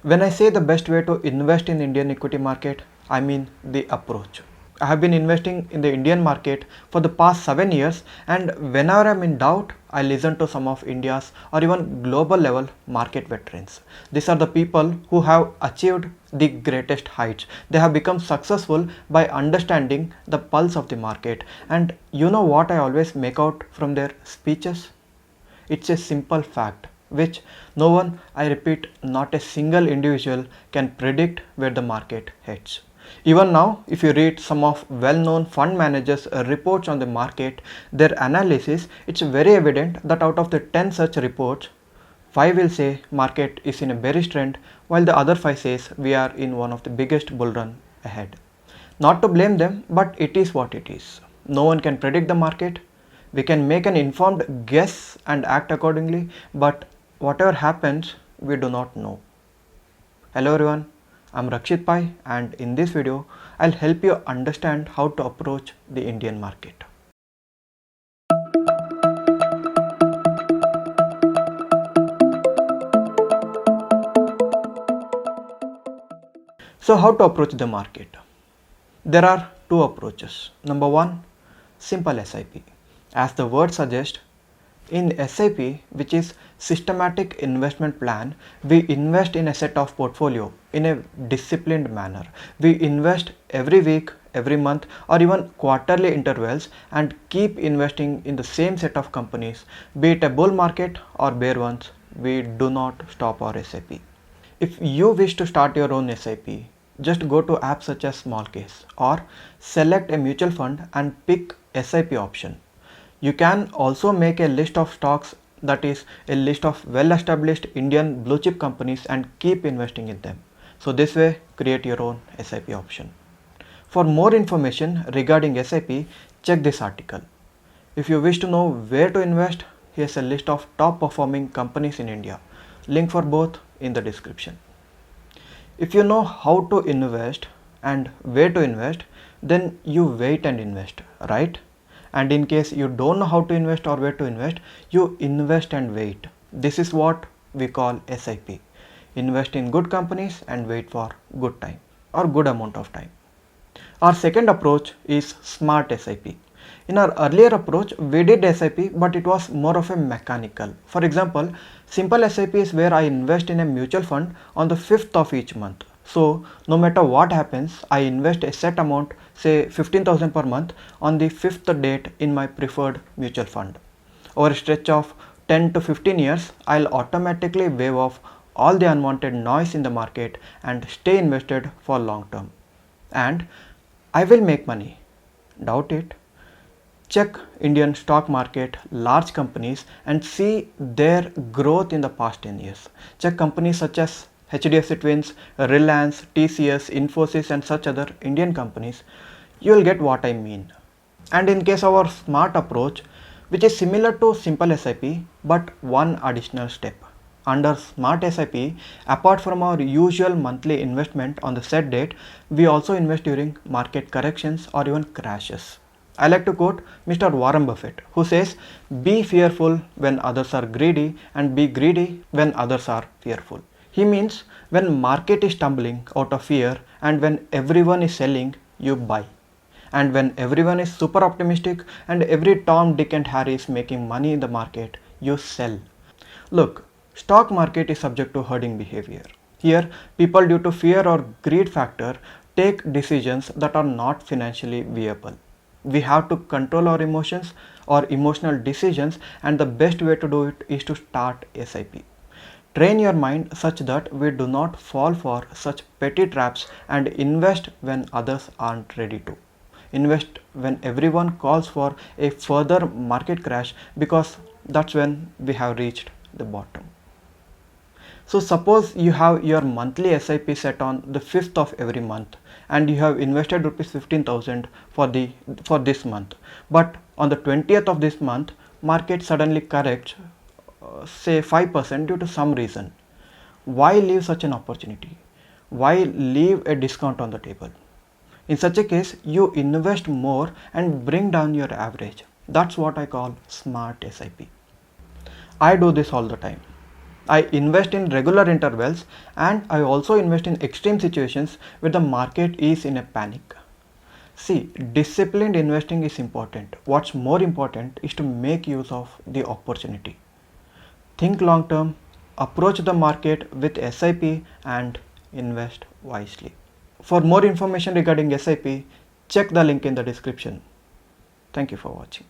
When I say the best way to invest in the Indian equity market, I mean the approach. I have been investing in the Indian market for the past 7 years, and whenever I'm in doubt, I listen to some of India's or even global level market veterans. These are the people who have achieved the greatest heights. They have become successful by understanding the pulse of the market. And you know what I always make out from their speeches? It's a simple fact which no one, I repeat, not a single individual can predict where the market heads. Even now, if you read some of well-known fund managers' reports on the market, their analysis, it's very evident that out of the 10 such reports, 5 will say market is in a bearish trend, while the other 5 says we are in one of the biggest bull run ahead. Not to blame them, but it is what it is. No one can predict the market. We can make an informed guess and act accordingly, but whatever happens, we do not know. Hello everyone, I'm Rakshith Pai, and in this video, I'll help you understand how to approach the Indian market. So how to approach the market? There are two approaches. Number one, simple SIP. As the word suggests, in SIP, which is systematic investment plan, we invest in a set of portfolio in a disciplined manner. We invest every week, every month, or even quarterly intervals and keep investing in the same set of companies, be it a bull market or bear ones. We do not stop our SIP. If you wish to start your own SIP, just go to apps such as Smallcase or select a mutual fund and pick SIP option. You can also make a list of stocks, that is a list of well-established Indian blue chip companies, and keep investing in them. So this way, create your own SIP option. For more information regarding SIP, check this article. If you wish to know where to invest, here's a list of top performing companies in India. Link for both in the description. If you know how to invest and where to invest, then you wait and invest, right? And in case you don't know how to invest or where to invest, you invest and wait. This is what we call SIP. Invest in good companies and wait for good time or good amount of time. Our second approach is smart SIP. In our earlier approach, we did SIP, but it was more of a mechanical. For example, simple SIP is where I invest in a mutual fund on the 5th of each month. So no matter what happens, I invest a set amount, say 15,000 per month, on the 5th date in my preferred mutual fund. Over a stretch of 10 to 15 years, I'll automatically wave off all the unwanted noise in the market and stay invested for long term. And I will make money. Doubt it? Check Indian stock market, large companies, and see their growth in the past 10 years. Check companies such as HDFC Twins, Reliance, TCS, Infosys, and such other Indian companies. You will get what I mean. And in case of our smart approach, which is similar to simple SIP, but one additional step. Under smart SIP, apart from our usual monthly investment on the set date, we also invest during market corrections or even crashes. I like to quote Mr. Warren Buffett, who says, "Be fearful when others are greedy and be greedy when others are fearful." He means when market is tumbling out of fear and when everyone is selling, you buy. And when everyone is super optimistic and every Tom, Dick and Harry is making money in the market, you sell. Look, stock market is subject to herding behavior. Here, people due to fear or greed factor take decisions that are not financially viable. We have to control our emotions or emotional decisions, and the best way to do it is to start SIP. Train your mind such that we do not fall for such petty traps and invest when others aren't ready to. Invest when everyone calls for a further market crash, because that's when we have reached the bottom. So suppose you have your monthly SIP set on the 5th of every month and you have invested rupees 15,000 for this month, but on the 20th of this month market suddenly corrects say 5% due to some reason. Why leave such an opportunity? Why leave a discount on the table? In such a case, you invest more and bring down your average. That's what I call smart SIP. I do this all the time. I invest in regular intervals, and I also invest in extreme situations where the market is in a panic. See, disciplined investing is important. What's more important is to make use of the opportunity. Think long term, approach the market with SIP, and invest wisely. For more information regarding SIP, check the link in the description. Thank you for watching.